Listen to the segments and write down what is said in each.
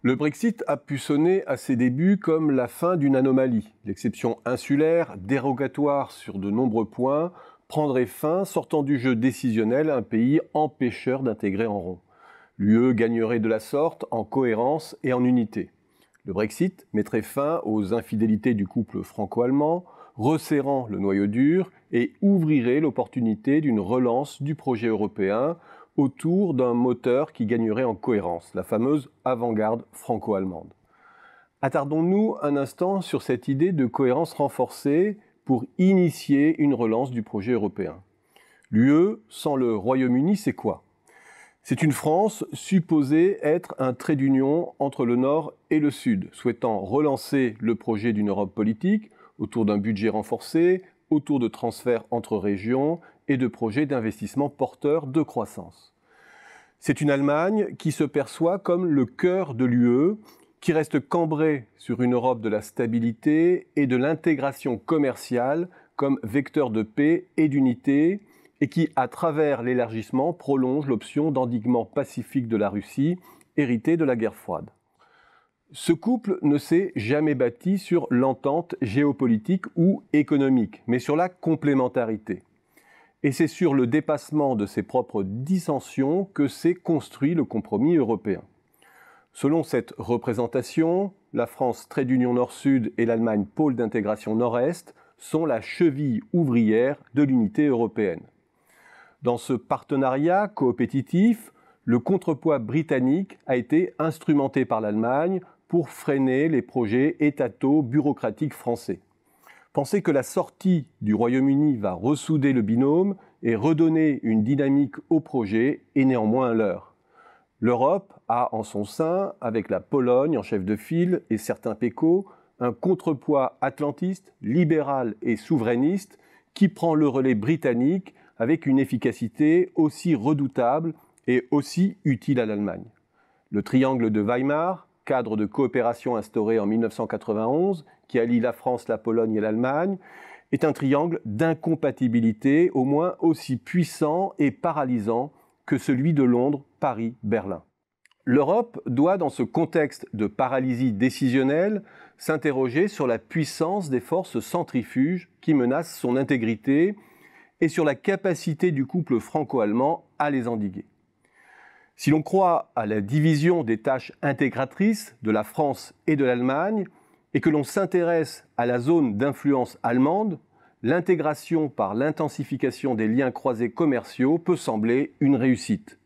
Le Brexit a pu sonner à ses débuts comme la fin d'une anomalie. L'exception insulaire, dérogatoire sur de nombreux points, prendrait fin, sortant du jeu décisionnel un pays empêcheur d'intégrer en rond. L'UE gagnerait de la sorte en cohérence et en unité. Le Brexit mettrait fin aux infidélités du couple franco-allemand, resserrant le noyau dur et ouvrirait l'opportunité d'une relance du projet européen autour d'un moteur qui gagnerait en cohérence, la fameuse avant-garde franco-allemande. Attardons-nous un instant sur cette idée de cohérence renforcée pour initier une relance du projet européen. L'UE sans le Royaume-Uni, c'est quoi ? C'est une France supposée être un trait d'union entre le Nord et le Sud, souhaitant relancer le projet d'une Europe politique autour d'un budget renforcé, autour de transferts entre régions et de projets d'investissement porteurs de croissance. C'est une Allemagne qui se perçoit comme le cœur de l'UE, qui reste cambrée sur une Europe de la stabilité et de l'intégration commerciale comme vecteur de paix et d'unité, et qui, à travers l'élargissement, prolonge l'option d'endiguement pacifique de la Russie, héritée de la guerre froide. Ce couple ne s'est jamais bâti sur l'entente géopolitique ou économique, mais sur la complémentarité. Et c'est sur le dépassement de ses propres dissensions que s'est construit le compromis européen. Selon cette représentation, la France, trait d'union nord-sud, et l'Allemagne, pôle d'intégration nord-est, sont la cheville ouvrière de l'unité européenne. Dans ce partenariat coopétitif, le contrepoids britannique a été instrumenté par l'Allemagne pour freiner les projets étato-bureaucratiques français. Penser que la sortie du Royaume-Uni va ressouder le binôme et redonner une dynamique au projet est néanmoins un leurre. L'Europe a en son sein, avec la Pologne en chef de file et certains PECO, un contrepoids atlantiste, libéral et souverainiste qui prend le relais britannique avec une efficacité aussi redoutable et aussi utile à l'Allemagne. Le triangle de Weimar, cadre de coopération instauré en 1991, qui allie la France, la Pologne et l'Allemagne, est un triangle d'incompatibilité au moins aussi puissant et paralysant que celui de Londres, Paris, Berlin. L'Europe doit, dans ce contexte de paralysie décisionnelle, s'interroger sur la puissance des forces centrifuges qui menacent son intégrité et sur la capacité du couple franco-allemand à les endiguer. Si l'on croit à la division des tâches intégratrices de la France et de l'Allemagne, et que l'on s'intéresse à la zone d'influence allemande, l'intégration par l'intensification des liens croisés commerciaux peut sembler une réussite.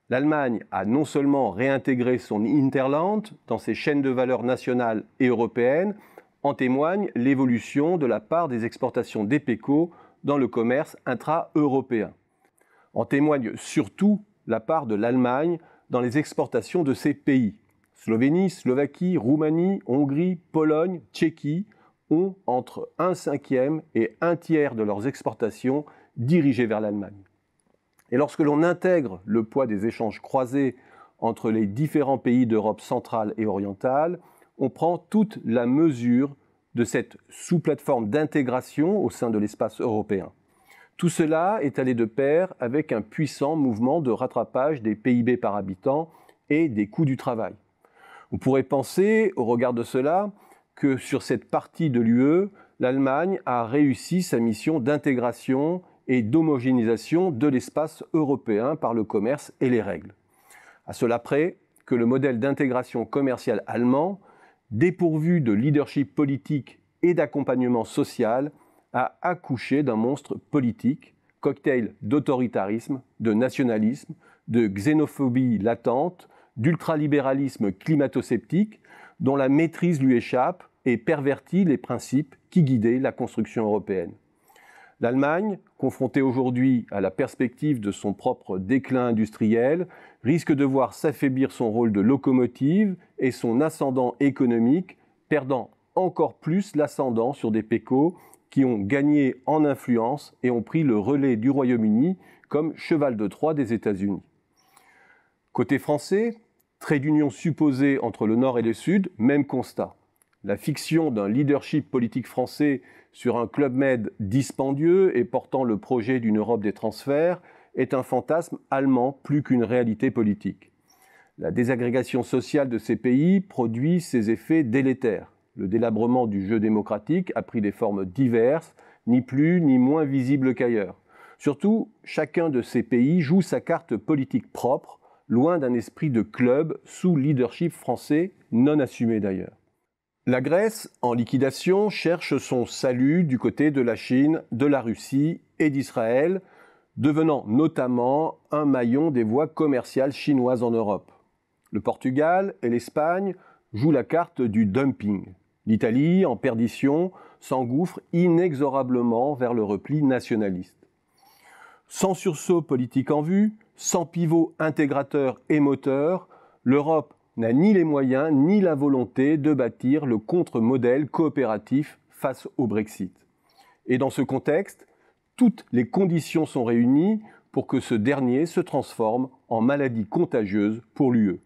L'Allemagne a non seulement réintégré son Hinterland dans ses chaînes de valeur nationales et européennes, en témoigne l'évolution de la part des exportations d'EPECO dans le commerce intra-européen. En témoigne surtout la part de l'Allemagne dans les exportations de ces pays. Slovénie, Slovaquie, Roumanie, Hongrie, Pologne, Tchéquie ont entre 1/5 et 1/3 de leurs exportations dirigées vers l'Allemagne. Et lorsque l'on intègre le poids des échanges croisés entre les différents pays d'Europe centrale et orientale, on prend toute la mesure de cette sous-plateforme d'intégration au sein de l'espace européen. Tout cela est allé de pair avec un puissant mouvement de rattrapage des PIB par habitant et des coûts du travail. On pourrait penser, au regard de cela, que sur cette partie de l'UE, l'Allemagne a réussi sa mission d'intégration et d'homogénéisation de l'espace européen par le commerce et les règles. À cela près que le modèle d'intégration commerciale allemand, dépourvu de leadership politique et d'accompagnement social, a accouché d'un monstre politique, cocktail d'autoritarisme, de nationalisme, de xénophobie latente, d'ultralibéralisme climato-sceptique, dont la maîtrise lui échappe et pervertit les principes qui guidaient la construction européenne. L'Allemagne, confrontée aujourd'hui à la perspective de son propre déclin industriel, risque de voir s'affaiblir son rôle de locomotive et son ascendant économique, perdant encore plus l'ascendant sur des PECO qui ont gagné en influence et ont pris le relais du Royaume-Uni comme cheval de Troie des États-Unis. Côté français, trait d'union supposé entre le Nord et le Sud, même constat. La fiction d'un leadership politique français sur un Club Med dispendieux et portant le projet d'une Europe des transferts est un fantasme allemand plus qu'une réalité politique. La désagrégation sociale de ces pays produit ses effets délétères. Le délabrement du jeu démocratique a pris des formes diverses, ni plus ni moins visibles qu'ailleurs. Surtout, chacun de ces pays joue sa carte politique propre, loin d'un esprit de club sous leadership français, non assumé d'ailleurs. La Grèce, en liquidation, cherche son salut du côté de la Chine, de la Russie et d'Israël, devenant notamment un maillon des voies commerciales chinoises en Europe. Le Portugal et l'Espagne jouent la carte du dumping. L'Italie, en perdition, s'engouffre inexorablement vers le repli nationaliste. Sans sursaut politique en vue, sans pivot intégrateur et moteur, l'Europe n'a ni les moyens ni la volonté de bâtir le contre-modèle coopératif face au Brexit. Et dans ce contexte, toutes les conditions sont réunies pour que ce dernier se transforme en maladie contagieuse pour l'UE.